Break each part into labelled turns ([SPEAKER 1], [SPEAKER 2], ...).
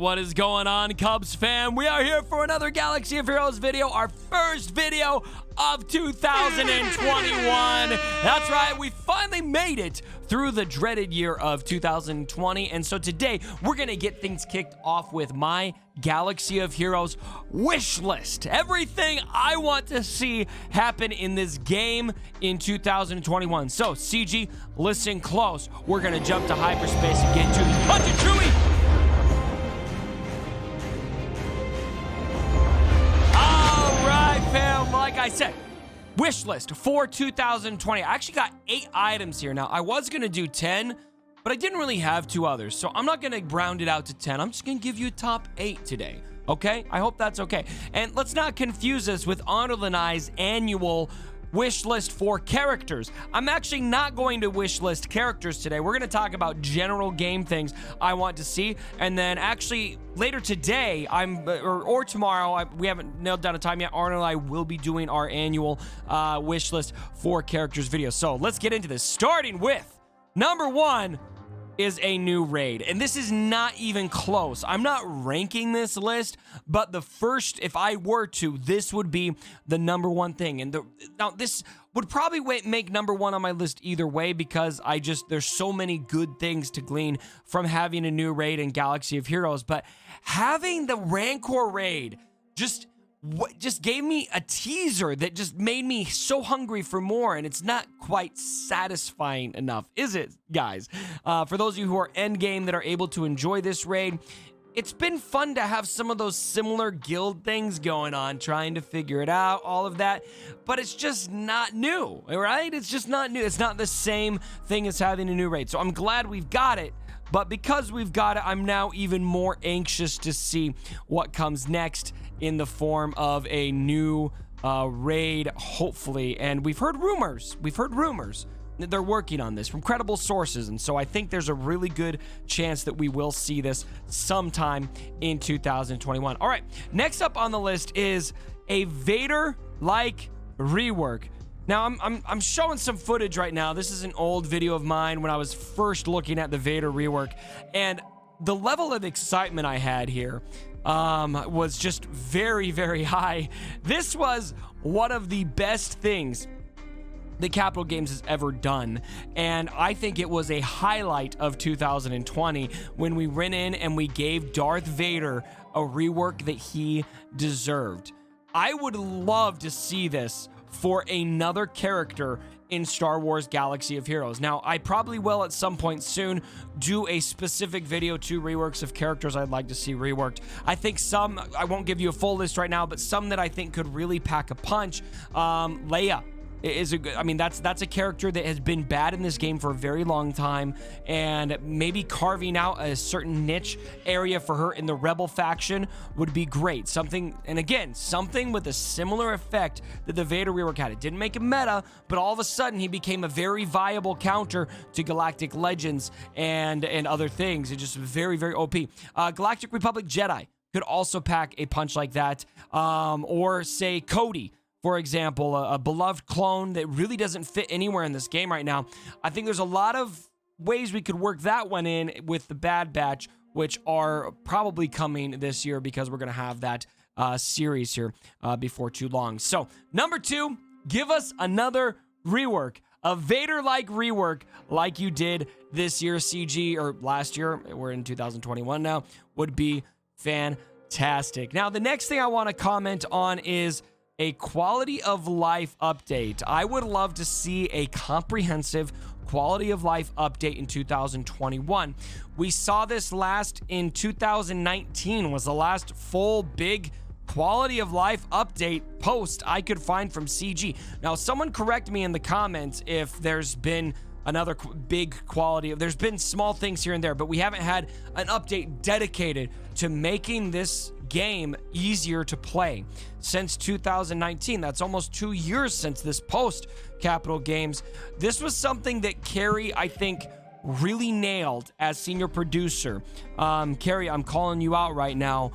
[SPEAKER 1] what is going on, Cubs fam? We are here for another Galaxy of Heroes video, our first video of 2021. That's right, we finally made it through the dreaded year of 2020, and so today we're gonna get things kicked off with my Galaxy of Heroes wish list. Everything I want to see happen in this game in 2021. So CG, listen close. We're gonna jump to hyperspace and get to the Punch It Chewie. Like I said, wish list for 2020. I actually got 8 items here. Now, I was going to do 10, but I didn't really have 2 others, so I'm not going to round it out to 10. I'm just going to give you a top 8 today, okay? I hope that's okay. And let's not confuse this with Arnold and I's annual wish list for characters. I'm actually not going to wish list characters today. We're going to talk about general game things I want to see, and then actually later today, or tomorrow, we haven't nailed down a time yet, Arnold and I will be doing our annual wish list for characters video. So let's get into this, starting with number 1 is a new raid, and this is not even close. I'm not ranking this list, but the first, if I were to, this would be the number 1 thing. And now this would probably make number 1 on my list either way, because there's so many good things to glean from having a new raid in Galaxy of Heroes. But having the Rancor raid just gave me a teaser that just made me so hungry for more, and it's not quite satisfying enough, is it, guys? For those of you who are endgame that are able to enjoy this raid, it's been fun to have some of those similar guild things going on, trying to figure it out, all of that, but it's just not new, right? It's just not new. It's not the same thing as having a new raid, so I'm glad we've got it. But because we've got it, I'm now even more anxious to see what comes next in the form of a new raid, hopefully. And we've heard rumors that they're working on this from credible sources. And so I think there's a really good chance that we will see this sometime in 2021. All right, next up on the list is a Vader-like rework. Now, I'm showing some footage right now. This is an old video of mine when I was first looking at the Vader rework, and the level of excitement I had here was just very, very high. This was one of the best things that Capital Games has ever done, and I think it was a highlight of 2020 when we went in and we gave Darth Vader a rework that he deserved. I would love to see this for another character in Star Wars Galaxy of Heroes. Now, I probably will at some point soon do a specific video to reworks of characters I'd like to see reworked. I think some, I won't give you a full list right now, but some that I think could really pack a punch. Leia is that's a character that has been bad in this game for a very long time, and maybe carving out a certain niche area for her in the Rebel faction would be great. Something with a similar effect that the Vader rework had. It didn't make him meta, but all of a sudden he became a very viable counter to Galactic Legends and other things. It's just very, very OP. Galactic Republic Jedi could also pack a punch like that, or say Cody, for example, a beloved clone that really doesn't fit anywhere in this game right now. I think there's a lot of ways we could work that one in with the Bad Batch, which are probably coming this year because we're going to have that series here before too long. So, number 2, give us another rework, a Vader-like rework like you did this year, CG, or last year. We're in 2021 now. Would be fantastic. Now, the next thing I want to comment on is a quality of life update. I would love to see a comprehensive quality of life update in 2021. We saw this last in 2019, was the last full big quality of life update post I could find from CG. Now, someone correct me in the comments if there's been another big quality. There's been small things here and there, but we haven't had an update dedicated to making this game easier to play since 2019. That's almost 2 years since this post, Capital Games. This was something that Carrie, I think, really nailed as senior producer. Carrie, I'm calling you out right now.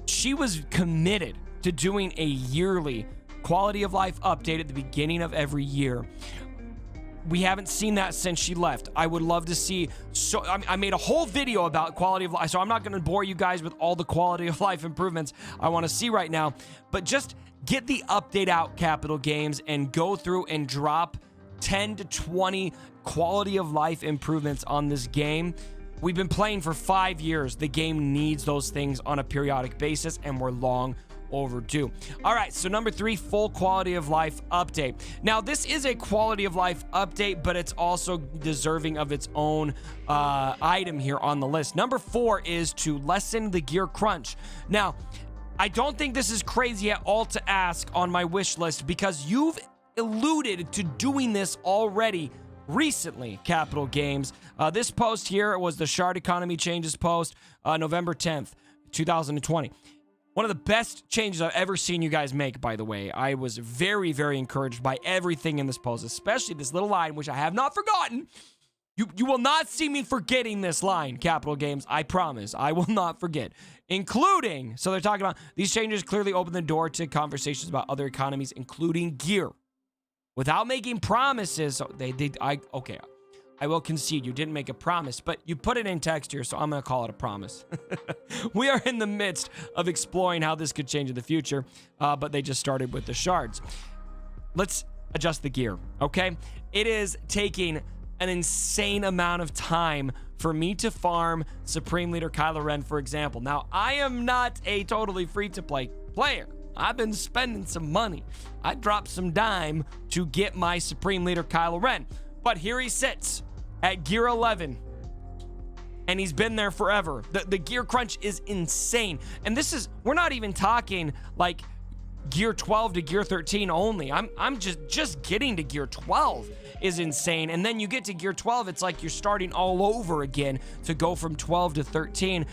[SPEAKER 1] She was committed to doing a yearly quality of life update at the beginning of every year. we haven't seen that since she left. I would love to see. So I made a whole video about quality of life, so I'm not going to bore you guys with all the quality of life improvements I want to see right now, but just get the update out, Capital Games, and go through and drop 10 to 20 quality of life improvements on this game. We've been playing for 5 years. The game needs those things on a periodic basis, and we're long overdue. All right, so number 3, full quality of life update. Now, this is a quality of life update, but it's also deserving of its own item here on the list. Number 4 is to lessen the gear crunch. Now, I don't think this is crazy at all to ask on my wish list, because you've alluded to doing this already recently, Capital Games. This post here was the Shard Economy Changes post, November 10th, 2020. One of the best changes I've ever seen you guys make, by the way. I was very, very encouraged by everything in this post, especially this little line, which I have not forgotten. You will not see me forgetting this line, Capital Games. I promise. I will not forget. Including, so they're talking about, these changes clearly open the door to conversations about other economies, including gear. Without making promises, okay, I will concede you didn't make a promise, but you put it in text here, so I'm going to call it a promise. We are in the midst of exploring how this could change in the future, but they just started with the shards. Let's adjust the gear, okay? It is taking an insane amount of time for me to farm Supreme Leader Kylo Ren, for example. Now, I am not a totally free-to-play player. I've been spending some money. I dropped some dime to get my Supreme Leader Kylo Ren. But here he sits at gear 11. And he's been there forever. The gear crunch is insane. And this is, we're not even talking like gear 12 to gear 13 only. I'm just getting to gear 12 is insane. And then you get to gear 12, it's like you're starting all over again to go from 12 to 13.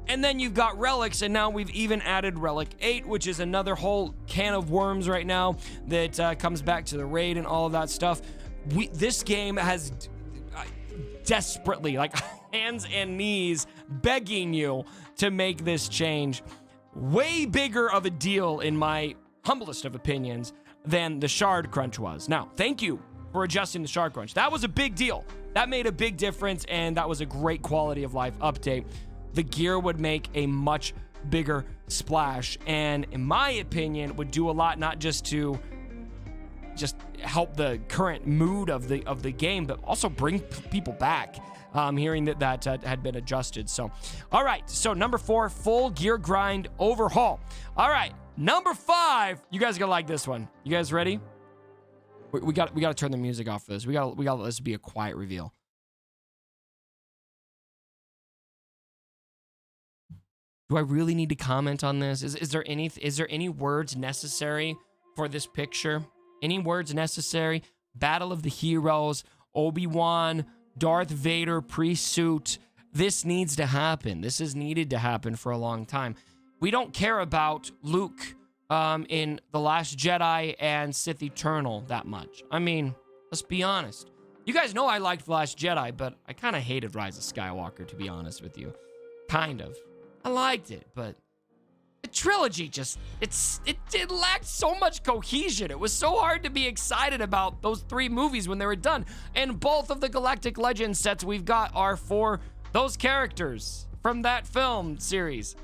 [SPEAKER 1] And then you've got relics, and now we've even added relic 8, which is another whole can of worms right now that comes back to the raid and all of that stuff. This game has desperately, like, hands and knees begging you to make this change. Way bigger of a deal, in my humblest of opinions, than the shard crunch was. Now, thank you for adjusting the shard crunch. That was a big deal. That made a big difference, and that was a great quality of life update. The gear would make a much bigger splash, and in my opinion, would do a lot, not just to just help the current mood of the game, but also bring people back. Hearing that had been adjusted. So, all right. So number 4, full gear grind overhaul. All right. Number 5. You guys are gonna like this one. You guys ready? We got to turn the music off for this. We got to let this be a quiet reveal. Do I really need to comment on this? Is there any words necessary for this picture? Any words necessary? Battle of the Heroes, Obi-Wan, Darth Vader pre-suit. This needs to happen. This has needed to happen for a long time. We don't care about Luke in The Last Jedi and Sith Eternal that much. I mean, let's be honest. You guys know I liked The Last Jedi, but I kind of hated Rise of Skywalker, to be honest with you. Kind of. I liked it, but the trilogy just, it lacked so much cohesion. It was so hard to be excited about those 3 movies when they were done. And both of the Galactic Legends sets we've got are for those characters from that film series.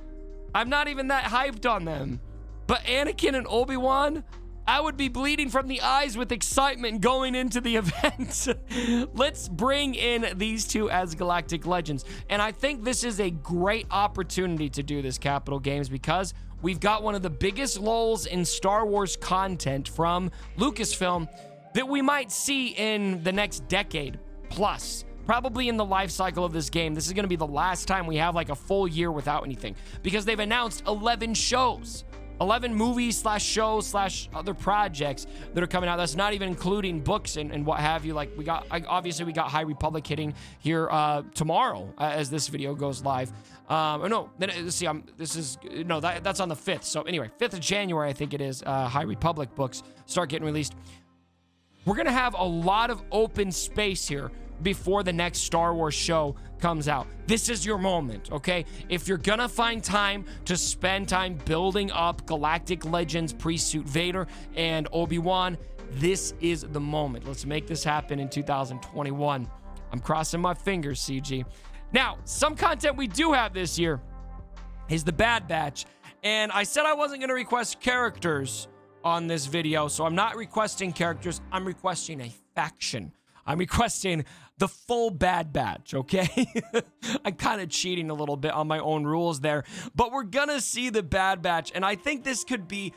[SPEAKER 1] I'm not even that hyped on them. But Anakin and Obi-Wan, I would be bleeding from the eyes with excitement going into the event. Let's bring in these 2 as Galactic Legends. And I think this is a great opportunity to do this, Capital Games, because we've got one of the biggest lulls in Star Wars content from Lucasfilm that we might see in the next decade plus. Probably in the life cycle of this game. This is going to be the last time we have like a full year without anything, because they've announced 11 shows. 11 movies / shows / other projects that are coming out. That's not even including books and what have you. Like, obviously we got High Republic hitting here tomorrow as this video goes live. Or no, let's see, that's on the 5th. So anyway, 5th of January, I think it is, High Republic books start getting released. We're going to have a lot of open space here before the next Star Wars show comes out. This is your moment, okay? If you're gonna find time to spend time building up Galactic Legends pre-suit Vader and Obi-Wan, This is the moment. Let's make this happen in 2021. I'm crossing my fingers, CG. Now, some content we do have this year is the Bad Batch. And I said I wasn't going to request characters on this video, so I'm not requesting characters. I'm requesting a faction. I'm requesting the full Bad Batch, okay? I'm kind of cheating a little bit on my own rules there, but we're gonna see the Bad Batch, and I think this could be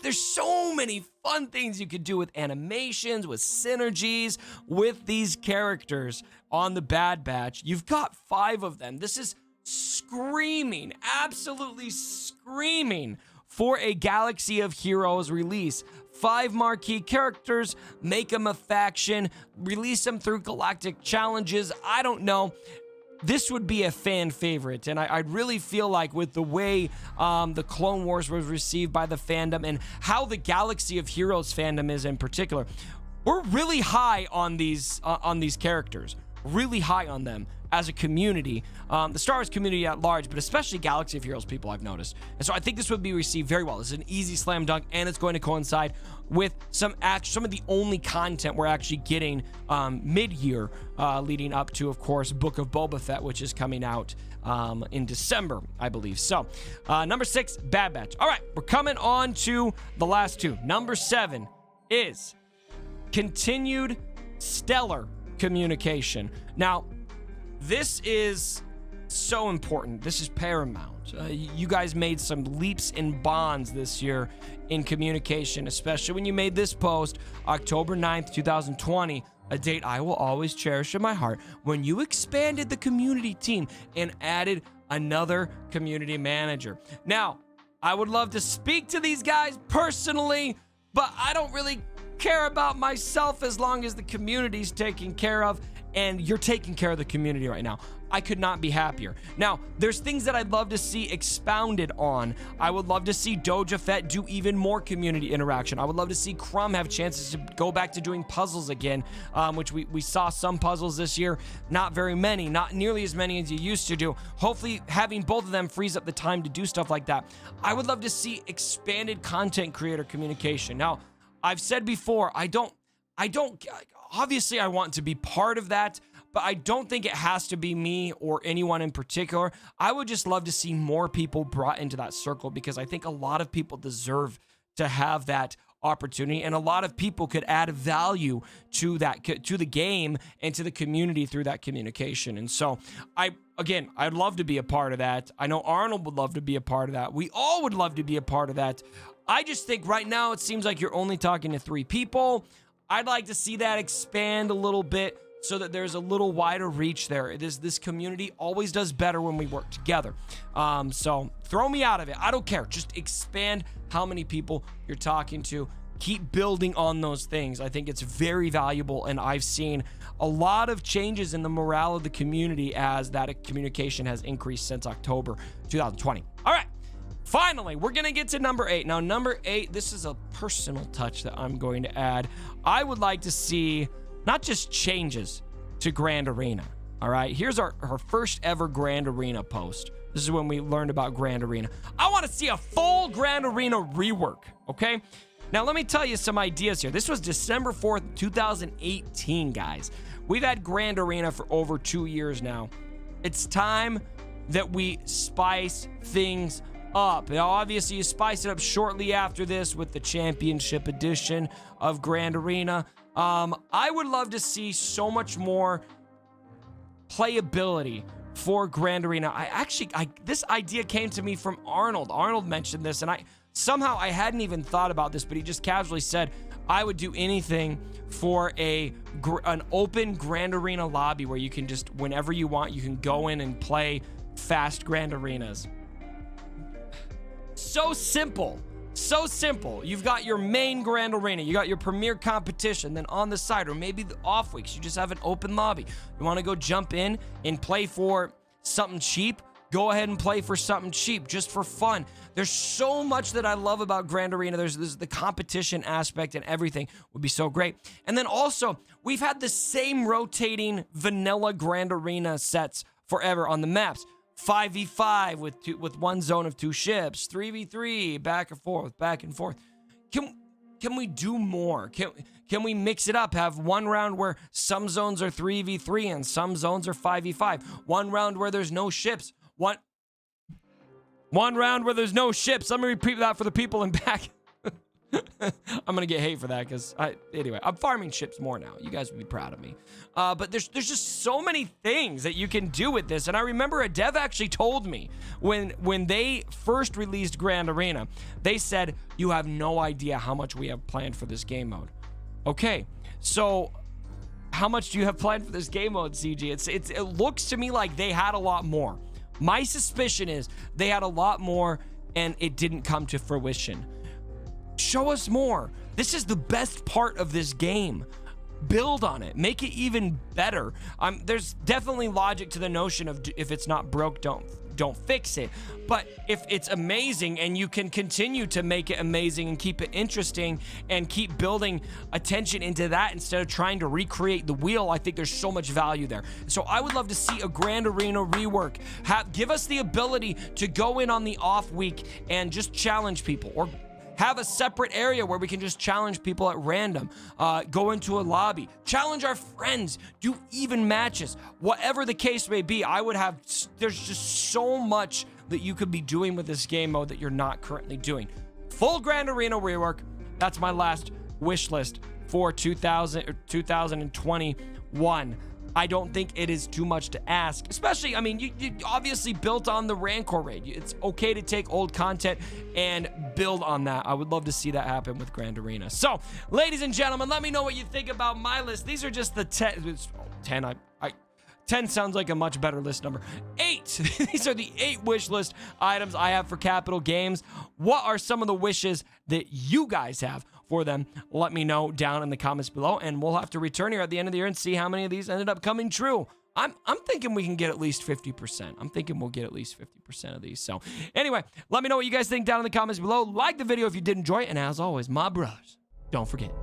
[SPEAKER 1] there's so many fun things you could do with animations, with synergies, with these characters on the Bad Batch. You've got 5 of them. This is screaming, absolutely screaming for a Galaxy of Heroes release. 5 marquee characters, make them a faction, release them through galactic challenges. I don't know. This would be a fan favorite, and I really feel like with the way the Clone Wars was received by the fandom and how the Galaxy of Heroes fandom is in particular, we're really high on these characters, really high on them as a community, the Star Wars community at large, but especially Galaxy of Heroes people, I've noticed. And so I think this would be received very well. This is an easy slam dunk, and it's going to coincide with some of the only content we're actually getting mid-year, leading up to, of course, Book of Boba Fett, which is coming out in December, I believe. So, number 6, Bad Batch. All right, we're coming on to the last 2. Number 7 is continued stellar communication. Now, this is so important. This is paramount. You guys made some leaps and bonds this year in communication, especially when you made this post, October 9th, 2020, a date I will always cherish in my heart, when you expanded the community team and added another community manager. Now, I would love to speak to these guys personally, but I don't really care about myself as long as the community's taken care of, and you're taking care of the community right now. I could not be happier. Now, there's things that I'd love to see expounded on. I would love to see Doja Fett do even more community interaction. I would love to see Crumb have chances to go back to doing puzzles again, which we saw some puzzles this year. Not very many, not nearly as many as you used to do. Hopefully, having both of them frees up the time to do stuff like that. I would love to see expanded content creator communication. Now, I've said before, obviously I want to be part of that, but I don't think it has to be me or anyone in particular. I would just love to see more people brought into that circle, because I think a lot of people deserve to have that opportunity, and a lot of people could add value to the game and to the community through that communication. And so I'd love to be a part of that. I know Arnold would love to be a part of that. We all would love to be a part of that. I just think right now it seems like you're only talking to 3 people. I'd like to see that expand a little bit so that there's a little wider reach there. This community always does better when we work together. So throw me out of it. I don't care. Just expand how many people you're talking to. Keep building on those things. I think it's very valuable, and I've seen a lot of changes in the morale of the community as that communication has increased since October 2020. All right. Finally, we're going to get to number 8. Now, number 8, this is a personal touch that I'm going to add. I would like to see not just changes to Grand Arena. All right, here's our first ever Grand Arena post. This is when we learned about Grand Arena. I want to see a full Grand Arena rework, okay? Now, let me tell you some ideas here. This was December 4th, 2018, guys. We've had Grand Arena for over 2 years now. It's time that we spice things up. Now, obviously, you spice it up shortly after this with the Championship Edition of Grand Arena. I would love to see so much more playability for Grand Arena. This idea came to me from Arnold. Arnold mentioned this, and I hadn't even thought about this, but he just casually said, I would do anything for an open Grand Arena lobby where you can just, whenever you want, you can go in and play fast Grand Arenas. So simple. So simple. You've got your main Grand Arena. You got your premier competition. Then on the side, or maybe the off weeks, you just have an open lobby. You want to go jump in and play for something cheap? Go ahead and play for something cheap, just for fun. There's so much that I love about Grand Arena. There's the competition aspect, and everything would be so great. And then also, we've had the same rotating vanilla Grand Arena sets forever on the maps. 5v5 with one zone of 2 ships, 3v3, back and forth. can we do more? Can we mix it up? Have one round where some zones are 3v3 and some zones are 5v5. One round where there's no ships. One round where there's no ships. Let me repeat that for the people in back. I'm gonna get hate for that because anyway, I'm farming ships more now. You guys would be proud of me. But there's just so many things that you can do with this. And I remember a dev actually told me when they first released Grand Arena, they said, you have no idea how much we have planned for this game mode. Okay, so how much do you have planned for this game mode, CG? It looks to me like they had a lot more. My suspicion is they had a lot more and it didn't come to fruition. Show us more. This is the best part of this game. Build on it. Make it even better. There's definitely logic to the notion of if it's not broke, don't fix it. But if it's amazing and you can continue to make it amazing and keep it interesting and keep building attention into that instead of trying to recreate the wheel, I think there's so much value there. So I would love to see a Grand Arena rework. Give us the ability to go in on the off week and just challenge people, or have a separate area where we can just challenge people at random. Go into a lobby, challenge our friends, do even matches. Whatever the case may be, there's just so much that you could be doing with this game mode that you're not currently doing. Full Grand Arena rework. That's my last wish list for 2021. I don't think it is too much to ask, especially, I mean, you obviously built on the Rancor raid. It's okay to take old content and build on that. I would love to see that happen with Grand Arena. So, ladies and gentlemen, let me know what you think about my list. These are just the 10. 10 sounds like a much better list number. 8. These are the 8 wish list items I have for Capital Games. What are some of the wishes that you guys have for them? Let me know down in the comments below, and we'll have to return here at the end of the year and see how many of these ended up coming true. I'm thinking we can get at least 50%. I'm thinking we'll get at least 50% of these. So anyway, let me know what you guys think down in the comments below. Like the video if you did enjoy it, and as always, my brothers, don't forget,